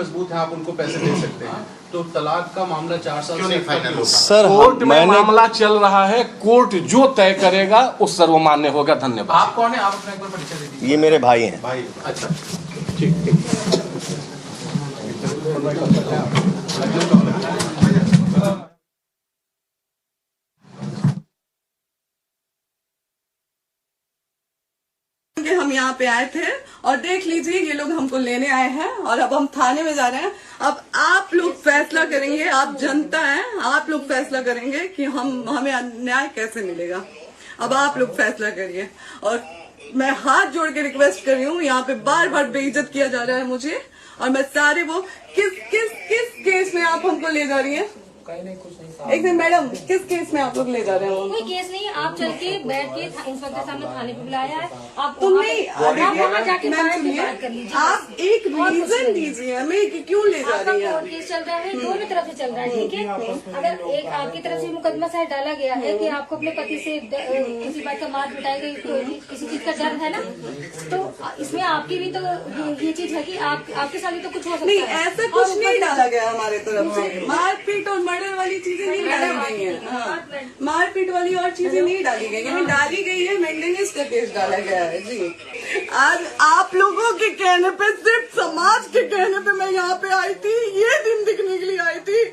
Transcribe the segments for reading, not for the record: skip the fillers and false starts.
मजबूत है, आप उनको पैसे दे सकते हैं, तो तलाक का मामला 4 साल से फाइनल होगा। सर कोर्ट में मामला चल रहा है, कोर्ट जो तय करेगा वो सर्वमान्य होगा। धन्यवाद। आप कौन है? आप अपना एक बार परिचय दे दीजिए। ये मेरे भाई हैं। भाई, अच्छा, ठीक। हम यहाँ पे आए थे और देख लीजिए ये लोग हमको लेने आए हैं और अब हम थाने में जा रहे हैं। अब आप लोग फैसला करेंगे, आप जनता हैं, आप लोग फैसला करेंगे कि हमें न्याय कैसे मिलेगा। अब आप लोग फैसला करिए और मैं हाथ जोड़ के रिक्वेस्ट कर रही हूँ, यहाँ पे बार बार बेइज्जत किया जा रहा है मुझे, और मैं सारे वो किस केस में आप हमको ले जा रही हैं? एक दिन मैडम, किस केस में आप लोग ले जा रहे हो? कोई केस नहीं है, आप चल के बैठ के इंस्पेक्टर साहब ने थाने पे बुलाया है। आप तुमने जाके बात कर लीजिए। आप एक रीजन दीजिए हमें कि क्यों ले जा रही है। कोर्ट केस चल रहा है, दोनों तरफ से चल रहा है, ठीक है। अगर एक आपकी तरफ से मुकदमा शायद डाला गया है कि आपको अपने पति से किसी बात का मार पिटाई गई, किसी चीज का डर है ना, तो इसमें आपकी भी तो ये चीज है कि आपके साथ भी तो कुछ हो सकता है। नहीं, ऐसा कुछ नहीं डाला गया हमारे तरफ से। मारपीट और मर्डर वाली चीजें नहीं डाली गई है। मारपीट वाली और चीजें नहीं डाली गई है। डाली गई है मेंटेनेंस का केस डाला गया है जी। आज आप लोगों के कहने पे, सिर्फ समाज के कहने पे मैं यहाँ पे आई थी, ये दिन दिखने के लिए आई थी।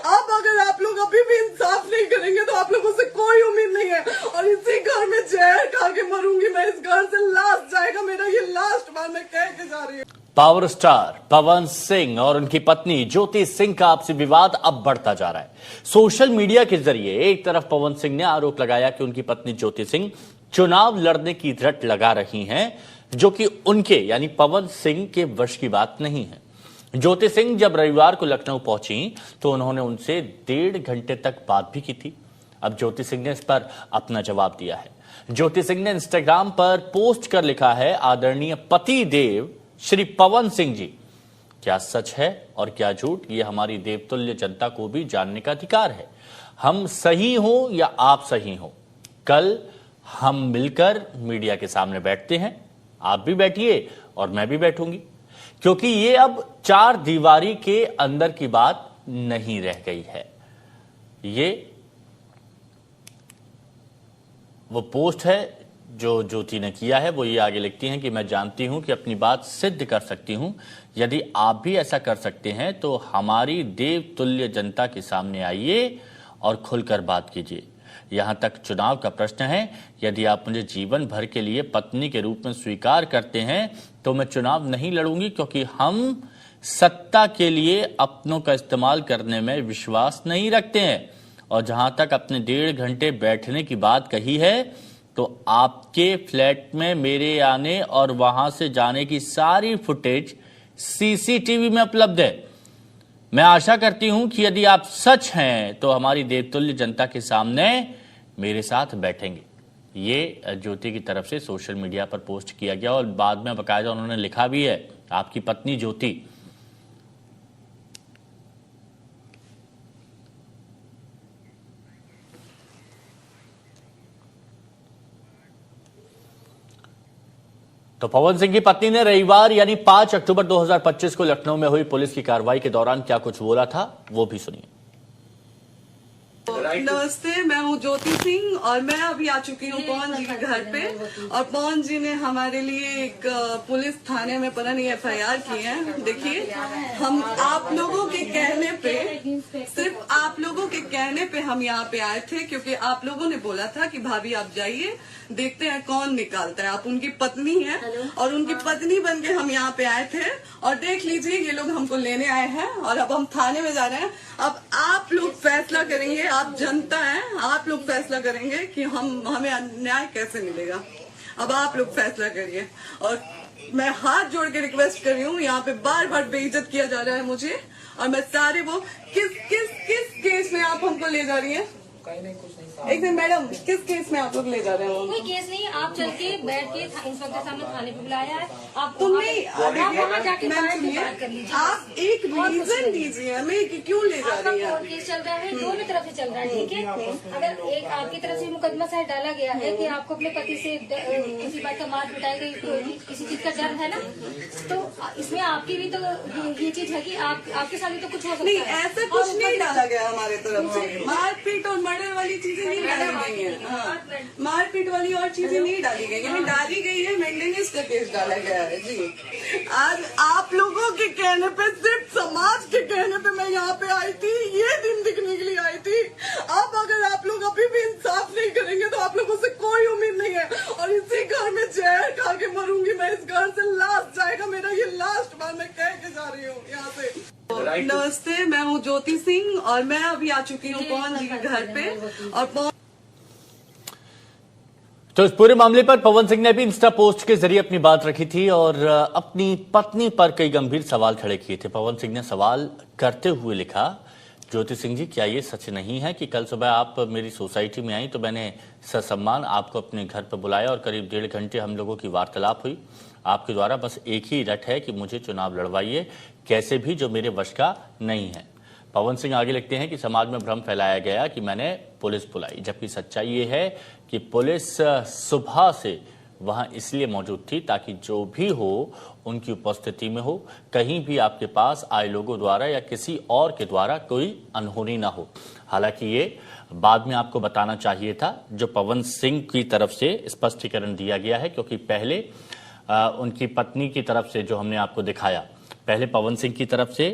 अब अगर आप लोग अभी भी इंसाफ नहीं करेंगे तो आप लोगों से कोई उम्मीद नहीं है, और इसी घर में जहर खा के मरूंगी मैं। इस घर से लास्ट जाएगा मेरा, ये लास्ट बार मैं कह के जा रही हूँ। पावर स्टार पवन सिंह और उनकी पत्नी ज्योति सिंह का आपसी विवाद अब बढ़ता जा रहा है। सोशल मीडिया के जरिए एक तरफ पवन सिंह ने आरोप लगाया कि उनकी पत्नी ज्योति सिंह चुनाव लड़ने की रट लगा रही हैं, जो कि उनके यानी पवन सिंह के वश की बात नहीं है। ज्योति सिंह जब रविवार को लखनऊ पहुंची तो उन्होंने उनसे 1.5 घंटे तक बात भी की थी। अब ज्योति सिंह ने इस पर अपना जवाब दिया है। ज्योति सिंह ने इंस्टाग्राम पर पोस्ट कर लिखा है, आदरणीय पति देव श्री पवन सिंह जी, क्या सच है और क्या झूठ, ये हमारी देवतुल्य जनता को भी जानने का अधिकार है। हम सही हो या आप सही हो, कल हम मिलकर मीडिया के सामने बैठते हैं, आप भी बैठिए और मैं भी बैठूंगी, क्योंकि ये अब 4 दीवारी के अंदर की बात नहीं रह गई है। ये वो पोस्ट है जो ज्योति ने किया है। वो ये आगे लिखती हैं कि मैं जानती हूं कि अपनी बात सिद्ध कर सकती हूं, यदि आप भी ऐसा कर सकते हैं तो हमारी देवतुल्य जनता के सामने आइए और खुलकर बात कीजिए। यहां तक चुनाव का प्रश्न है, यदि आप मुझे जीवन भर के लिए पत्नी के रूप में स्वीकार करते हैं तो मैं चुनाव नहीं लड़ूंगी, क्योंकि हम सत्ता के लिए अपनों का इस्तेमाल करने में विश्वास नहीं रखते हैं। और जहां तक अपने 1.5 घंटे बैठने की बात कही है, तो आपके फ्लैट में मेरे आने और वहां से जाने की सारी फुटेज सीसीटीवी में उपलब्ध है। मैं आशा करती हूं कि यदि आप सच हैं तो हमारी देवतुल्य जनता के सामने मेरे साथ बैठेंगे। ये ज्योति की तरफ से सोशल मीडिया पर पोस्ट किया गया और बाद में बकायदा उन्होंने लिखा भी है, आपकी पत्नी ज्योति। तो पवन सिंह की पत्नी ने रविवार यानी 5 अक्टूबर 2025 को लखनऊ में हुई पुलिस की कार्रवाई के दौरान क्या कुछ बोला था, वो भी सुनिए। नमस्ते, मैं हूँ ज्योति सिंह और मैं अभी आ चुकी हूँ पवन जी के घर पे, और पवन जी ने हमारे लिए एक पुलिस थाने में पता नहीं FIR की है। देखिए, हम आप लोगों के कहने पे, सिर्फ आप लोगों के कहने पे हम यहाँ पे आए थे, क्योंकि आप लोगों ने बोला था कि भाभी आप जाइए, देखते हैं कौन निकालता है। आप उनकी पत्नी हैं और उनकी पत्नी बन के हम यहाँ पे आए थे, और देख लीजिए ये लोग हमको लेने आए हैं और अब हम थाने में जा रहे हैं। अब आप लोग फैसला करेंगे, आप जनता हैं, आप लोग फैसला करेंगे कि हमें न्याय कैसे मिलेगा। अब आप लोग फैसला करिए और मैं हाथ जोड़ के रिक्वेस्ट कर रही हूँ, यहाँ पे बार बार बेइज्जत किया जा रहा है मुझे, और मैं सारे वो किस केस में आप हमको ले जा रही हैं? एक दिन मैडम, किस केस में आप लोग ले जा रहे हो? कोई केस नहीं, आप चल के बैठ के इंस्पेक्टर साहब ने थाने पे बुलाया है, आप तो नहीं, आप वहाँ जाके मैम बात सुनिए, कर लीजिए। आप एक रीजन दीजिए हमें कि क्यों ले जा आपका रही कोर्ट है। केस चल रहा है, दोनों तरफ से चल रहा है, ठीक है। अगर एक आपकी तरफ से मुकदमा शायद डाला गया है कि आपको अपने पति से किसी बात का मार पिटाई गई, किसी चीज का डर है ना, तो इसमें आपकी भी तो ये चीज है कि आपके साथ भी तो कुछ हो सकता नहीं, है। ऐसा कुछ नहीं डाला गया हमारे तरफ से। मारपीट और मर्डर वाली चीजें नहीं डाली गई है। हाँ, मारपीट वाली और चीजें नहीं डाली गई है। डाली गई है मेंटेनेंस का केस डाला गया है जी। आज आप लोगों के कहने पे, सिर्फ समाज के कहने पे मैं यहाँ पे आई थी, ये दिन दिखने के लिए आई थी। अब अगर आप लोग अभी भी इंसाफ नहीं करेंगे तो आप लोगों से कोई उम्मीद नहीं है, और इसी घर में जहर खा के मरूंगी मैं। इस घर से लास्ट जाएगा मेरा, ये लास्ट बार मैं कह के जा रही हूँ यहाँ से। नमस्ते, मैं हूँ ज्योति सिंह और मैं अभी आ चुकी हूँ पवन जी के घर पे। और तो इस पूरे मामले पर पवन सिंह ने भी इंस्टा पोस्ट के जरिए अपनी बात रखी थी और अपनी पत्नी पर कई गंभीर सवाल खड़े किए थे। पवन सिंह ने सवाल करते हुए लिखा, ज्योति सिंह जी, क्या ये सच नहीं है कि कल सुबह आप मेरी सोसाइटी में आई तो मैंने ससम्मान आपको अपने घर पर बुलाया और करीब 1.5 घंटे हम लोगों की वार्तालाप हुई। आपके द्वारा बस एक ही रट है कि मुझे चुनाव लड़वाइए, कैसे भी, जो मेरे वश का नहीं है। पवन सिंह आगे लिखते हैं कि समाज में भ्रम फैलाया गया कि मैंने पुलिस बुलाई, जबकि सच्चाई ये है कि पुलिस सुबह से वहां इसलिए मौजूद थी ताकि जो भी हो उनकी उपस्थिति में हो, कहीं भी आपके पास आए लोगों द्वारा या किसी और के द्वारा कोई अनहोनी ना हो। हालांकि ये बाद में आपको बताना चाहिए था, जो पवन सिंह की तरफ से स्पष्टीकरण दिया गया है, क्योंकि पहले उनकी पत्नी की तरफ से जो हमने आपको दिखाया, पहले पवन सिंह की तरफ से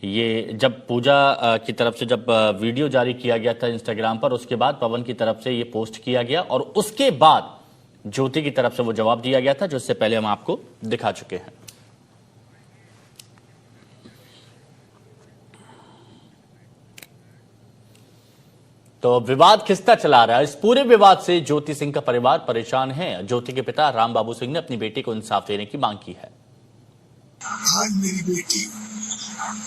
ये जब पूजा की तरफ से जब वीडियो जारी किया गया था इंस्टाग्राम पर, उसके बाद पवन की तरफ से ये पोस्ट किया गया और उसके बाद ज्योति की तरफ से वो जवाब दिया गया था, जो इससे पहले हम आपको दिखा चुके हैं। तो विवाद खिसता चला रहा है। इस पूरे विवाद से ज्योति सिंह का परिवार परेशान है। ज्योति के पिता राम बाबू सिंह ने अपनी बेटी को इंसाफ देने की मांग की है। आज मेरी बेटी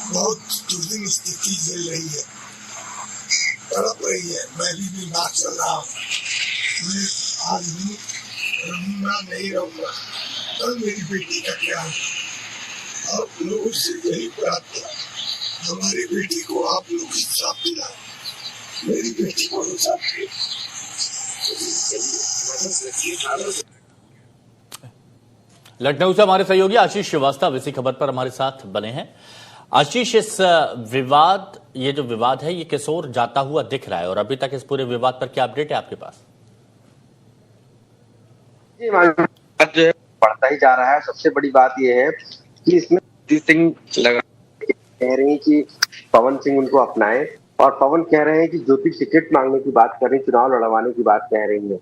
बहुत दुर्दिन स्थिति झेल रही है, तड़प रही है। मैं भी बीमार चल रहा हूँ। मैं आज भी रहूंगा नहीं रहूंगा, कल मेरी बेटी का क्या होगा। आप लोगों से यही प्रार्थना, हमारी बेटी को आप लोग इंसाफ दिलाएं, मेरी बेटी को इंसाफ दिलाएं। लखनऊ से हमारे सहयोगी आशीष श्रीवास्तव इसी खबर पर हमारे साथ बने हैं। आशीष, इस विवाद, ये जो विवाद है, ये किस ओर जाता हुआ दिख रहा है और अभी तक इस पूरे विवाद पर क्या अपडेट है आपके पास? जी, विवाद जो है बढ़ता ही जा रहा है। सबसे बड़ी बात यह है कि इसमें ज्योति सिंह कह रही है कि पवन सिंह उनको अपनाए, और पवन कह रहे हैं कि ज्योति टिकट मांगने की बात कर रही, चुनाव लड़वाने की बात कह रही है।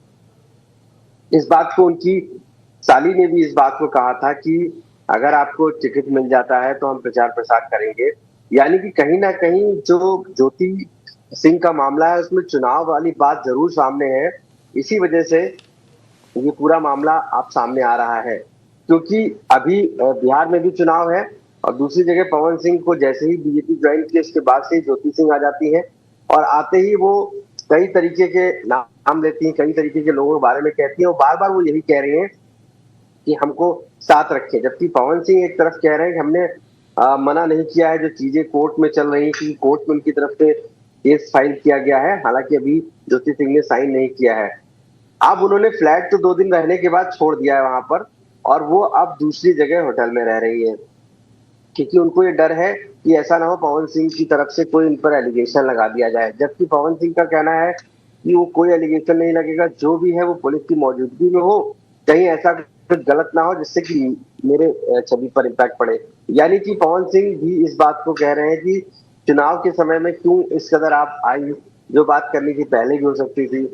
इस बात को उनकी साली ने भी इस बात को कहा था कि अगर आपको टिकट मिल जाता है तो हम प्रचार प्रसार करेंगे। यानी कि कहीं ना कहीं जो ज्योति सिंह का मामला है उसमें चुनाव वाली बात जरूर सामने है। इसी वजह से ये पूरा मामला आप सामने आ रहा है, क्योंकि अभी बिहार में भी चुनाव है और दूसरी जगह पवन सिंह को जैसे ही बीजेपी ज्वाइन की, उसके बाद से ज्योति सिंह आ जाती है और आते ही वो कई तरीके के नाम लेती हैं, कई तरीके के लोगों के बारे में कहती हैं और बार बार वो यही कह रही हैं कि हमको साथ रखें। जबकि पवन सिंह एक तरफ कह रहे हैं कि हमने मना नहीं किया है, जो चीजें कोर्ट में चल रही थी, कोर्ट में उनकी तरफ से केस फाइल किया गया है, हालांकि अभी ज्योति सिंह ने साइन नहीं किया है। अब उन्होंने फ्लैट तो 2 दिन रहने के बाद छोड़ दिया है वहां पर, और वो अब दूसरी जगह होटल में रह रही है, क्योंकि उनको ये डर है कि ऐसा ना हो पवन सिंह की तरफ से कोई इन पर एलिगेशन लगा दिया जाए। जबकि पवन सिंह का कहना है कि वो कोई एलिगेशन नहीं लगेगा, जो भी है वो पुलिस की मौजूदगी में हो, कहीं ऐसा कुछ गलत ना हो जिससे कि मेरे छवि पर इम्पैक्ट पड़े। यानी कि पवन सिंह भी इस बात को कह रहे हैं कि चुनाव के समय में क्यों इस कदर आप आई, जो बात करनी थी पहले भी हो सकती थी।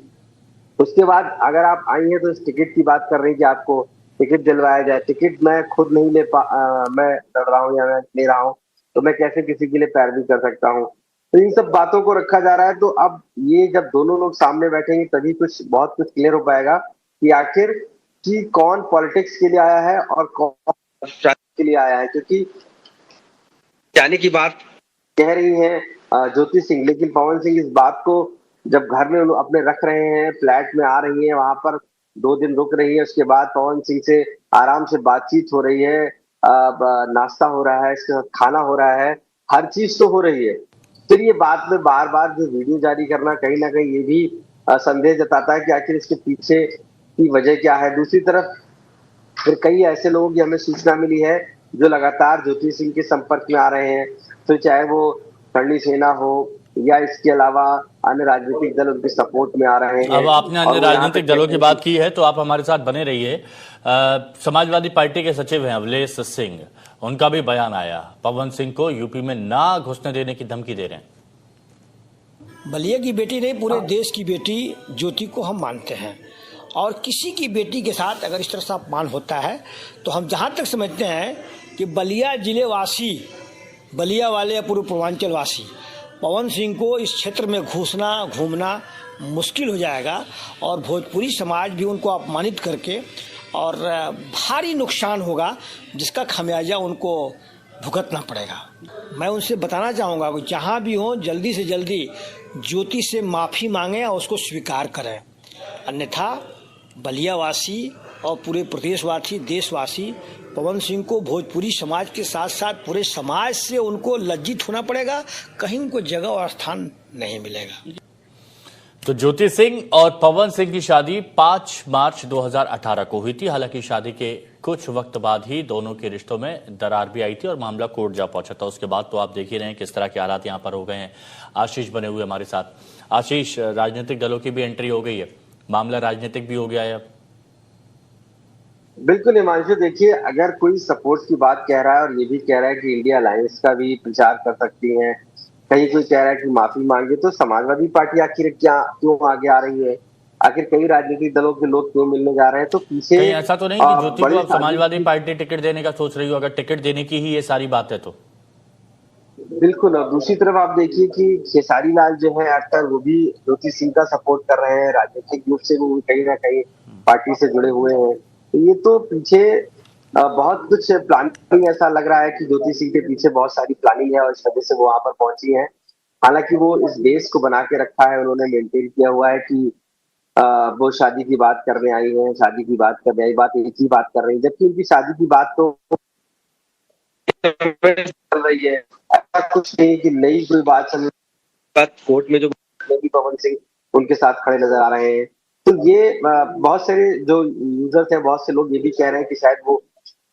उसके बाद अगर आप आई हैं तो इस टिकट की बात कर रही हैं कि आपको टिकट दिलवाया जाए। टिकट मैं खुद नहीं मैं लड़ रहा हूँ या मैं ले रहा हूँ, तो मैं कैसे किसी के लिए पैरवी कर सकता हूँ। तो इन सब बातों को रखा जा रहा है। तो अब ये जब दोनों लोग सामने बैठेंगे तभी बहुत कुछ क्लियर हो पाएगा कि आखिर कि कौन पॉलिटिक्स के लिए आया है और कौन के लिए आया है। क्योंकि जाने की बात कह रही है ज्योति सिंह, लेकिन पवन सिंह इस बात को जब घर में अपने रख रहे हैं, फ्लैट में आ रही है, वहां पर 2 दिन रुक रही है, उसके बाद पवन सिंह से आराम से बातचीत हो रही है, नाश्ता हो रहा है, इसके साथ खाना हो रहा है, हर चीज तो हो रही है। फिर ये बात में बार बार जो वीडियो जारी करना कहीं ना कहीं ये भी संदेह जताता है कि आखिर इसके पीछे की वजह क्या है। दूसरी तरफ फिर कई ऐसे लोगों की हमें सूचना मिली है जो लगातार ज्योति सिंह के संपर्क में आ रहे हैं, फिर चाहे वो करणी सेना हो या इसके अलावा अन्य राजनीतिक दल उनके सपोर्ट में आ रहे हैं। अब आपने अन्य राजनीतिक दलों की बात की है तो आप हमारे साथ बने रहिए। समाजवादी पार्टी के सचिव हैं अवलेश सिंह, उनका भी बयान आया, पवन सिंह को यूपी में ना घुसने देने की धमकी दे रहे हैं। बलिया की बेटी नहीं, पूरे देश की बेटी ज्योति को हम मानते हैं, और किसी की बेटी के साथ अगर इस तरह से अपमान होता है तो हम जहां तक समझते हैं कि बलिया जिले वासी, बलिया वाले या पूर्व पूर्वांचल वासी पवन सिंह को इस क्षेत्र में घुसना घूमना मुश्किल हो जाएगा, और भोजपुरी समाज भी उनको अपमानित करके और भारी नुकसान होगा जिसका खमियाजा उनको भुगतना पड़ेगा। मैं उनसे बताना चाहूँगा कि जहाँ भी हो जल्दी से जल्दी ज्योति से माफ़ी मांगें और उसको स्वीकार करें, अन्यथा बलियावासी और पूरे प्रदेशवासी देशवासी पवन सिंह को भोजपुरी समाज के साथ साथ पूरे समाज से उनको लज्जित होना पड़ेगा, कहीं उनको जगह और स्थान नहीं मिलेगा। तो ज्योति सिंह और पवन सिंह की शादी 5 मार्च 2018 को हुई थी। हालांकि शादी के कुछ वक्त बाद ही दोनों के रिश्तों में दरार भी आई थी और मामला कोर्ट जा पहुंचा था। उसके बाद तो आप देख ही रहे हैं किस तरह के हालात यहां पर हो गए हैं। आशीष बने हुए हमारे साथ। आशीष, राजनीतिक दलों की भी एंट्री हो गई है, मामला राजनीतिक भी हो गया है अब। बिल्कुल हिमांशु, देखिए अगर कोई सपोर्ट की बात कह रहा है और ये भी कह रहा है कि इंडिया अलायंस का भी प्रचार कर सकती है, कहीं कोई कह रहा है कि माफी मांगे, तो समाजवादी पार्टी आखिर क्यों आगे आ रही है? आखिर कई राजनीतिक दलों के लोग क्यों मिलने जा रहे हैं? तो पीछे कहीं ऐसा तो नहीं कि ज्योति को अब समाजवादी पार्टी टिकट देने का सोच रही हो? अगर टिकट देने की ही ये सारी बात है तो बिल्कुल। और दूसरी तरफ आप देखिए कि खेसारी लाल जो है एक्टर, वो भी ज्योति सिंह का सपोर्ट कर रहे हैं, राजनीतिक रूप से वो कहीं ना कहीं पार्टी से जुड़े हुए हैं। तो ये तो पीछे बहुत कुछ प्लानिंग, ऐसा लग रहा है कि ज्योति सिंह के पीछे बहुत सारी प्लानिंग है और इस वजह से वो वहां पर पहुंची है। हालांकि वो इस बेस को बना के रखा है, उन्होंने मेंटेन किया हुआ है कि वो शादी की बात करने आई है, शादी की बात करने आई, बात एक ही बात कर रही है, जबकि उनकी शादी की बात तो चल रही है। ऐसा कुछ नहीं कि नई कोई बात चल रही है। कोर्ट में जो पवन सिंह उनके साथ खड़े नजर आ रहे हैं, तो ये बहुत सारे जो यूजर्स हैं, बहुत से लोग ये भी कह रहे हैं कि शायद वो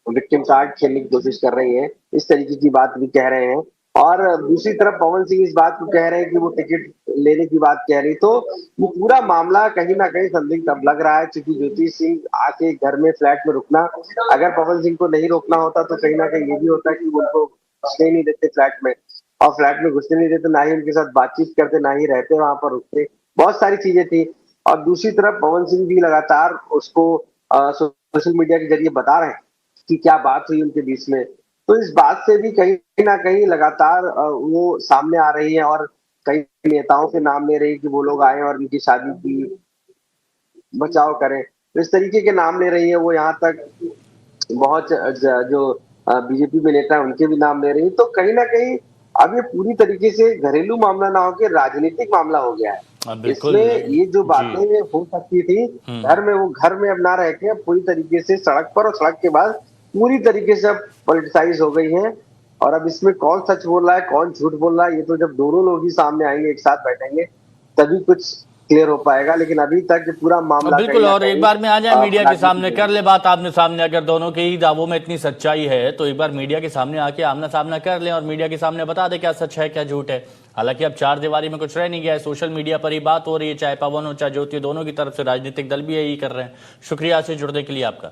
विक्टिम कार्ड खेलने की कोशिश कर रही है, इस तरीके की बात भी कह रहे हैं। और दूसरी तरफ पवन सिंह इस बात को कह रहे हैं कि वो टिकट लेने की बात कह रही, तो वो पूरा मामला कहीं ना कहीं संदिग्ध अब लग रहा है। क्योंकि ज्योति सिंह आके घर में फ्लैट में रुकना, अगर पवन सिंह को नहीं रोकना होता तो कहीं ना कहीं ये भी होता कि वो उनको घुसने नहीं देते फ्लैट में, और फ्लैट में घुसने नहीं देते, ना ही उनके साथ बातचीत करते, ना ही रहते वहां पर रुकते, बहुत सारी चीजें थी। और दूसरी तरफ पवन सिंह भी लगातार उसको सोशल मीडिया के जरिए बता रहे हैं कि क्या बात हुई उनके बीच में। तो इस बात से भी कहीं ना कहीं लगातार वो सामने आ रही है और कई नेताओं के नाम ले रही है कि वो लोग आए और उनकी शादी की बचाव करें। तो इस तरीके के नाम ले रही है वो, यहाँ तक बहुत जो बीजेपी में नेता है उनके भी नाम ले रही है। तो कहीं ना कहीं अब ये पूरी तरीके से घरेलू मामला ना होकर राजनीतिक मामला हो गया है। इसमें ये जो बातें हो सकती थी घर में, वो घर में अब ना रह के पूरी तरीके से सड़क पर, और सड़क के बाद पूरी तरीके से अब पॉलिटिसाइज हो गई है। और अब इसमें कौन सच बोल रहा है, कौन झूठ बोल रहा है, ये तो जब दोनों लोग ही सामने आएंगे, एक साथ बैठेंगे, तभी कुछ क्लियर हो पाएगा। लेकिन अभी तक पूरा मामला बिल्कुल, और एक बार में आ जाए मीडिया के सामने, कर ले बात आमने सामने। अगर दोनों के ही दावों में इतनी सच्चाई है तो एक बार मीडिया के सामने आके आमना सामना कर लें और मीडिया के सामने बता दे क्या सच है क्या झूठ है। हालांकि अब चार दीवारी में कुछ रह नहीं गया है, सोशल मीडिया पर ही बात हो रही है, चाहे पवन हो चाहे ज्योति, दोनों की तरफ से राजनीतिक दल भी यही कर रहे हैं। शुक्रिया से जुड़ने के लिए आपका।